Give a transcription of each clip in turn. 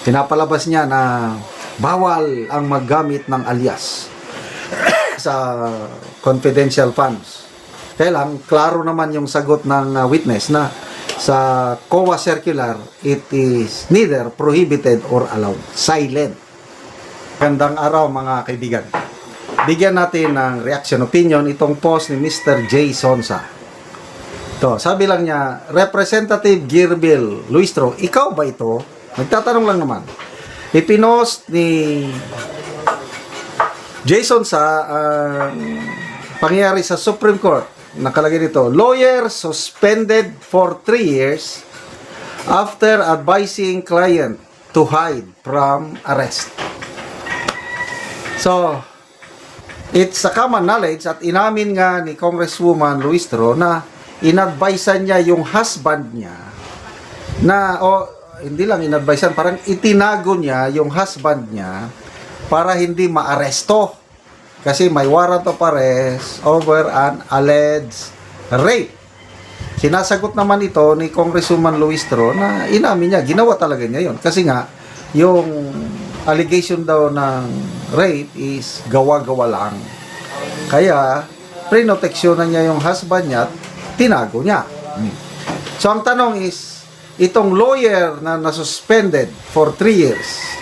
Pinapalabas niya na bawal ang maggamit ng alias sa confidential funds. Kaya lang, klaro naman yung sagot ng witness na sa COA circular, it is neither prohibited or allowed. Silent. Gandang araw mga kaibigan. Bigyan natin ng reaction opinion itong post ni Mr. J. Sonsa. To, sabi lang niya, Representative Girbil Luistro, ikaw ba ito? Nagtatanong lang naman. Ipinost ni Jason sa pangyayari sa Supreme Court. Nakalagay dito, lawyer suspended for 3 years after advising client to hide from arrest. So, it's a common knowledge at inamin nga ni Congresswoman Luistro na inadvisean niya yung husband niya na, hindi lang inadvisean, parang itinago niya yung husband niya para hindi maaresto. Kasi may warrant of arrest over an alleged rape. Sinasagot naman ito ni Congresswoman Luistro na inamin niya, ginawa talaga niya yun. Kasi nga, yung allegation daw ng rape is gawa-gawa lang. Kaya, prinoteksyonan niya yung husband niya at tinago niya. So, ang tanong is, itong lawyer na nasuspended for 3 years,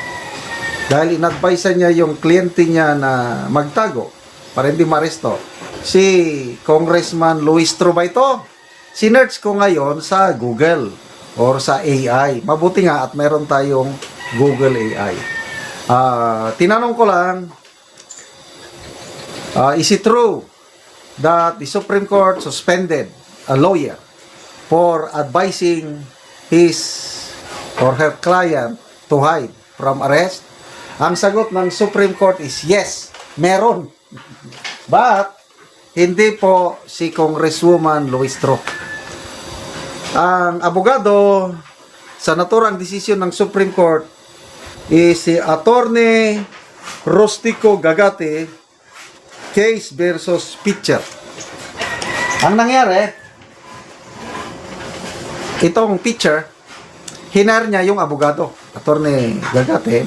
dahil inadvise niya yung kliyente niya na magtago para hindi maresto, si Congressman Luistro ba ito? Sinearch ko ngayon sa Google or sa AI. Mabuti nga at meron tayong Google AI. Tinanong ko lang, is it true that the Supreme Court suspended a lawyer for advising his or her client to hide from arrest? Ang sagot ng Supreme Court is yes, meron. But, hindi po si Congresswoman Luistro. Ang abogado sa naturang desisyon ng Supreme Court is si Attorney Rustico Gagate, case versus Pitcher. Ang nangyari, itong Pitcher, hinar niya yung abogado, Attorney Gagate,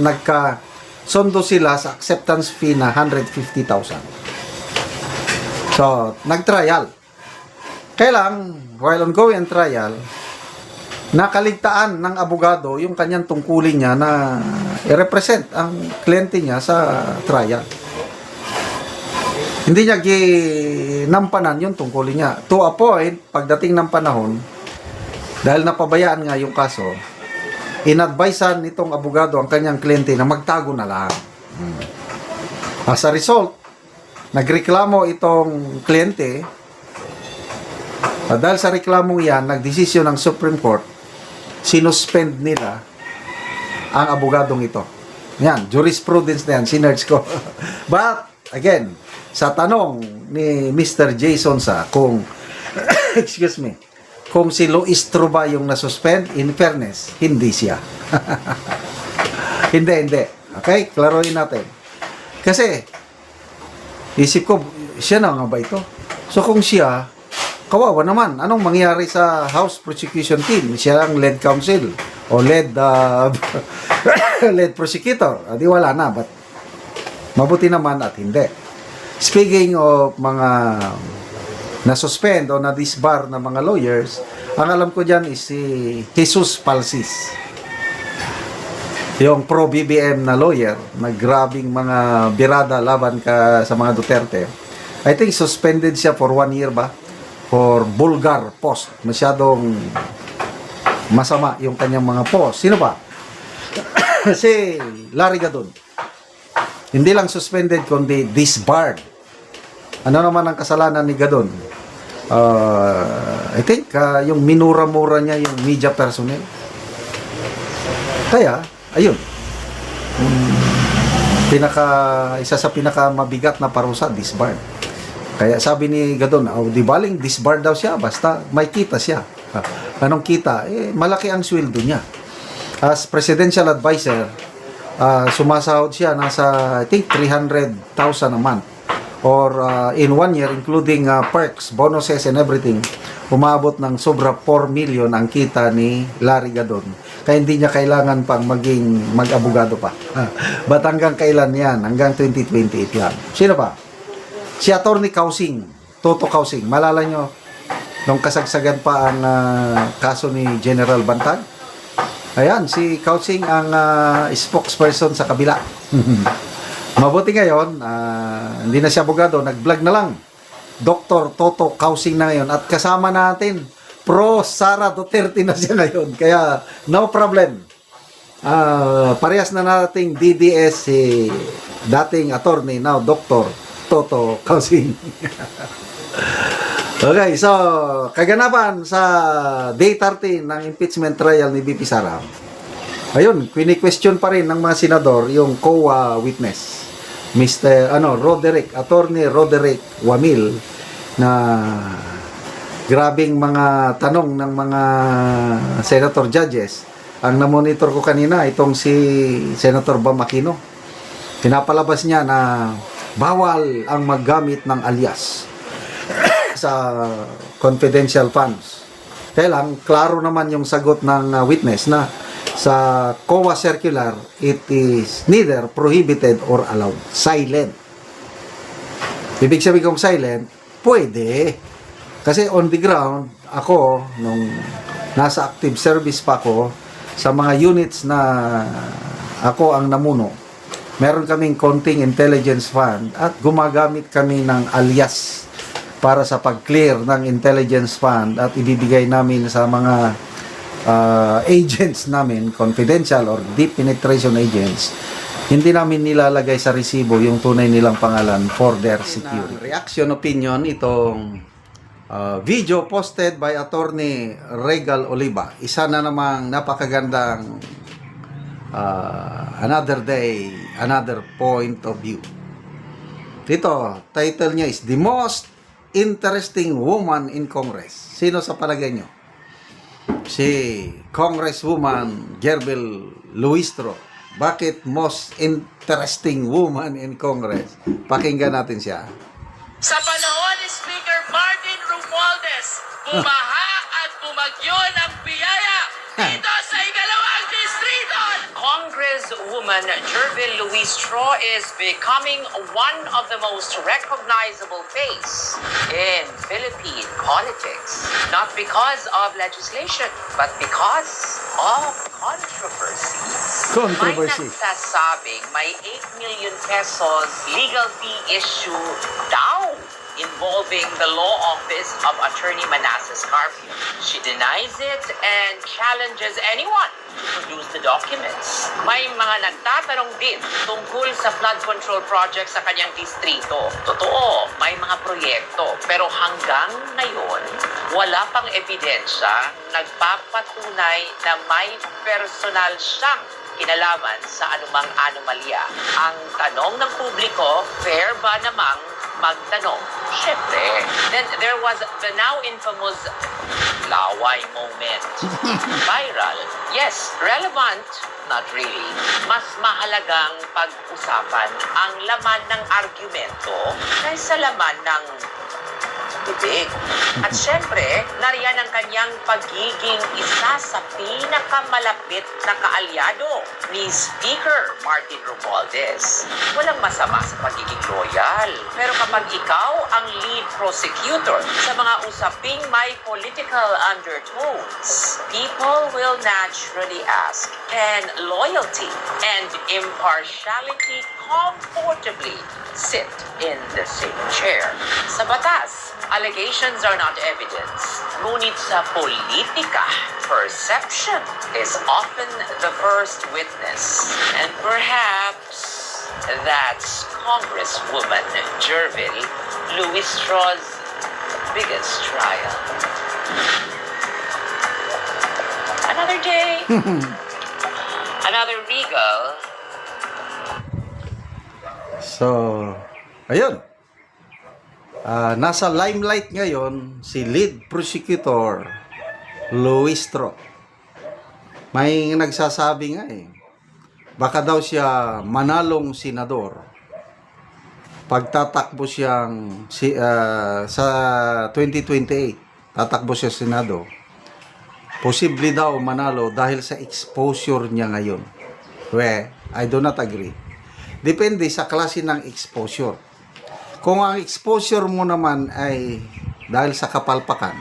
sondo sila sa acceptance fee na 150,000. So, nag-trial. Kaya lang, while ongoing trial, nakaligtaan ng abogado yung kanyang tungkulin niya na i-represent ang kliyente niya sa trial. Hindi niya ginampanan yung tungkulin niya. To a point, pagdating ng panahon, dahil napabayaan nga yung kaso, inadvisean nitong abogado ang kanyang kliyente na magtago na lang. As a result, nagreklamo itong kliyente. Dahil sa reklamong yan, nagdesisyon ng Supreme Court, sinuspend nila ang abogadong ito. Yan, jurisprudence na yan, sinerge ko. But, again, sa tanong ni Mr. Jason sa kung, excuse me, kung si Luistro ba yung nasuspend, in fairness, hindi siya. Hindi. Okay? Klaruhin natin. Kasi, isip ko, siya na nga ba ito? So, kung siya, kawawa naman. Anong mangyari sa House Prosecution Team? Siya ang lead counsel o lead prosecutor. Di wala na. But, mabuti naman at hindi. Speaking of mga na-suspend o na-disbar na mga lawyers, ang alam ko dyan is si Jesus Palsis. Yung pro-BBM na lawyer, na grabing mga birada laban ka sa mga Duterte. I think suspended siya for 1 year ba? For vulgar post. Masyadong masama yung kanyang mga post. Sino ba? Si Larry Gadon. Hindi lang suspended, kundi disbarred. Ano naman ang kasalanan ni Gadon? I think yung minura-mura niya yung media personnel. Kaya, ayun. Isa sa pinaka mabigat na parusa, disbarred. Kaya sabi ni Gadon, di baling disbarred daw siya, basta may kita siya. Anong kita? Malaki ang sweldo niya. As presidential advisor, sumasahod siya nasa, I think, 300,000 a month. Or in 1 year, including perks, bonuses, and everything, umabot ng sobra 4 million ang kita ni Larry Gadon. Kaya hindi niya kailangan pang maging mag-abogado pa. But hanggang kailan yan? Hanggang 2028 yan. Sino pa? Si Atty. Kausing, Toto Kausing. Malala nyo, nung kasagsagan pa ang kaso ni General Bantag? Ayan, si Kausing ang spokesperson sa kabila. Mabuti ngayon, hindi na siya abogado, nag-vlog na lang. Dr. Toto Kausing na ngayon. At kasama natin, pro Sara Duterte na siya ngayon. Kaya, no problem. Parehas na nating DDS si dating attorney, now Dr. Toto Kausing. Okay, so, kaganapan sa Day 13 ng impeachment trial ni BP Sara. Ayun, quini-question pa rin ng mga senador yung COA witness. Mr. Attorney Roderick Wamil, na grabing mga tanong ng mga senator judges. Ang namonitor ko kanina, itong si Senator Bam Aquino. Pinapalabas niya na bawal ang maggamit ng alias sa confidential funds. Kaya lang, klaro naman yung sagot ng witness na sa COA circular, it is neither prohibited or allowed. Silent. Ibig sabihin kong silent, pwede. Kasi on the ground, ako, nung nasa active service pa ako, sa mga units na ako ang namuno, meron kaming konting intelligence fund at gumagamit kami ng alias para sa pag-clear ng intelligence fund at ibibigay namin sa mga agents namin, confidential or deep penetration agents. Hindi namin nilalagay sa resibo yung tunay nilang pangalan for their security. Reaction opinion itong video posted by Attorney Regal Oliva. Isa na namang napakagandang another day, another point of view. Dito, title niya is The Most Interesting Woman in Congress. Sino sa palagay nyo? Si Congresswoman Gerbel Luistro. Bakit most interesting woman in Congress? Pakinggan natin siya. Sa panahon ni Speaker Martin Romualdez, bumaha at bumagyo ng biyaya dito sa ikalawang distrito. Congresswoman Gerbel Luistro is becoming one of the most recognizable face in Philippine politics. Not because of legislation, but because of controversies. Controversy. May nagsasabing may 8 million pesos legal fee issue daw involving the law office of Attorney Manasseh Carpio. She denies it and challenges anyone to produce the documents. May mga nagtatanong din tungkol sa flood control project sa kanyang distrito. Totoo, may mga proyekto, pero hanggang ngayon, wala pang ebidensya nagpapatunay na may personal siyang kinalaman sa anumang anomalya. Ang tanong ng publiko, fair ba namang magtanong? Siyempre. Then there was the now infamous laway moment. Viral. Yes, relevant. Not really. Mas mahalagang pag-usapan ang laman ng argumento kaysa laman ng bibig. At syempre, nariyan ang kanyang pagiging isa sa pinakamalapit na kaalyado ni Speaker Martin Romualdez. Walang masama sa pagiging loyal. Pero kapag ikaw ang lead prosecutor sa mga usaping may political undertones, people will naturally ask, can loyalty and impartiality comfortably sit in the same chair? Sa batas, allegations are not evidence. Ngunit sa politika, perception is often the first witness. And perhaps that's Congresswoman Gerbel Luistro's biggest trial. Another day, another regal. So, ayun. Nasa limelight ngayon si lead prosecutor Luistro. May nagsasabi nga baka daw siya manalong senador pagtatakbo siyang sa 2028. tatakbo siya sa Senado, posible daw manalo dahil sa exposure niya ngayon. Well, I do not agree. Depende sa klase ng exposure. Kung ang exposure mo naman ay dahil sa kapalpakan,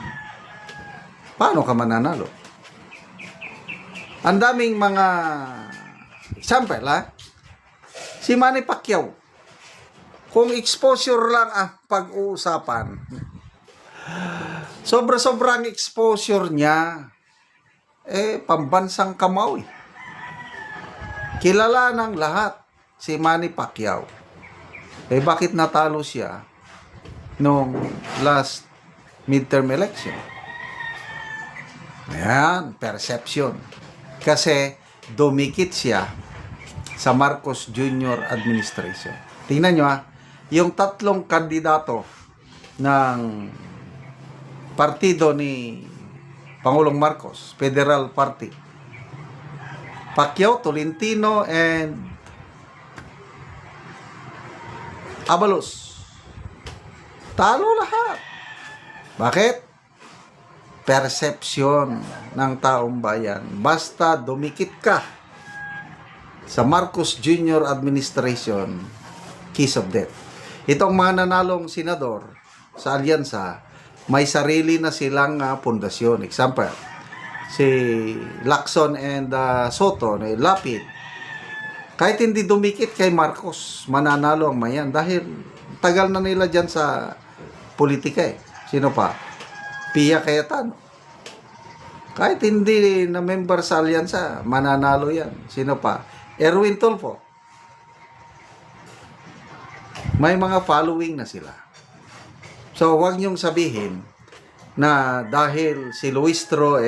paano ka mananalo? Ang daming mga example, ha? Si Manny Pacquiao, kung exposure lang ang pag-uusapan, sobra-sobrang exposure niya, pambansang kamao. Kilala ng lahat si Manny Pacquiao. Bakit natalo siya nung last midterm election? Ayan, perception. Kasi dumikit siya sa Marcos Jr. administration. Tingnan nyo, yung tatlong kandidato ng partido ni Pangulong Marcos, Federal Party, Pacquiao, Tolentino, and Abalos, talo lahat. Bakit? Perception ng taong bayan. Basta dumikit ka sa Marcos Jr. administration, kiss of death. Itong mga nanalong senador sa alyansa, may sarili na silang pundasyon. Example, si Lacson and Soto, Lapid, kahit hindi dumikit kay Marcos, mananalo ang mayan dahil tagal na nila dyan sa politika eh. Sino pa? Pia Cayetano. Kahit hindi na member sa alyansa, mananalo yan. Sino pa? Erwin Tulfo. May mga following na sila. So, huwag niyong sabihin na dahil si Luistro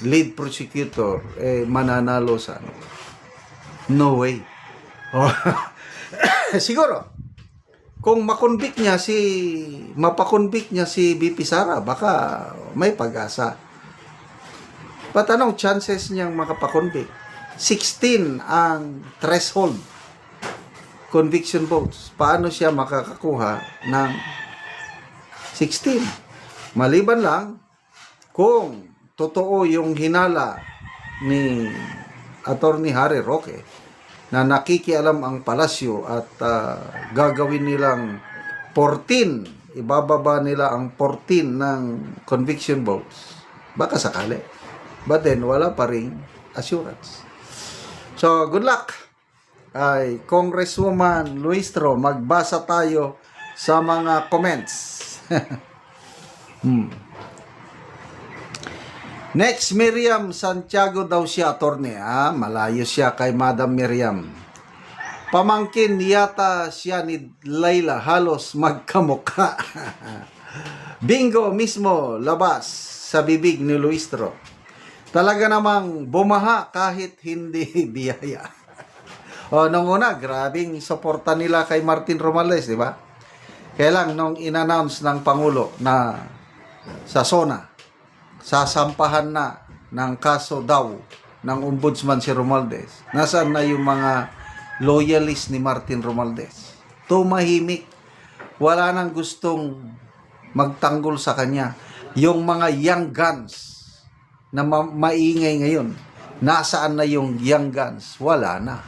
lead prosecutor mananalo sa ano. No way. Siguro kung makonvict niya mapakonvict niya si BP Sara, baka may pag-asa. But anong chances niyang makapakonvict? 16 ang threshold conviction votes. Paano siya makakakuha ng 16? Maliban lang kung totoo yung hinala ni Attorney Harry Roque na nakikialam ang palasyo at gagawin nilang 14, ibababa nila ang 14 ng conviction votes. Baka sakali. But then, wala pa ring assurance. So, good luck. Ay, Congresswoman Luistro, magbasa tayo sa mga comments. Next, Miriam Santiago daw siya, attorney. Malayo siya kay Madam Miriam. Pamangkin yata siya ni Layla, halos magkamukha. Bingo mismo, labas sa bibig ni Luistro. Talaga namang bumaha kahit hindi biyaya. Nung una, grabing suporta nila kay Martin Romualdez, di ba? Kaya lang, nung in-announce ng Pangulo na sa SONA, sasampahan na ng kaso daw ng ombudsman si Romualdez, nasaan na yung mga loyalist ni Martin Romualdez? Tumahimik. Wala nang gustong magtanggol sa kanya. Yung mga young guns na maingay ngayon, nasaan na yung young guns? Wala na.